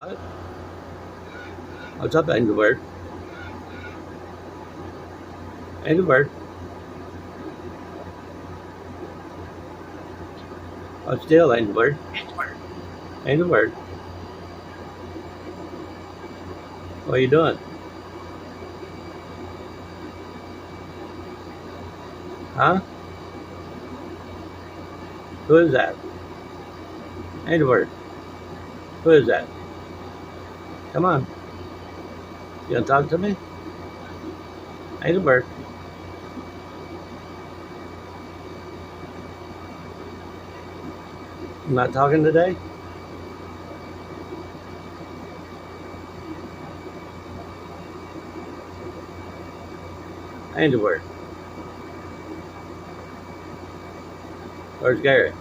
What? What's up, Engelbert? Engelbert, what's the deal, Engelbert? Engelbert, what are you doing? Huh? Who is that? Engelbert, who is that? Come on. You gonna talk to me? Engelbert, you not talking today? Engelbert, where's Gary?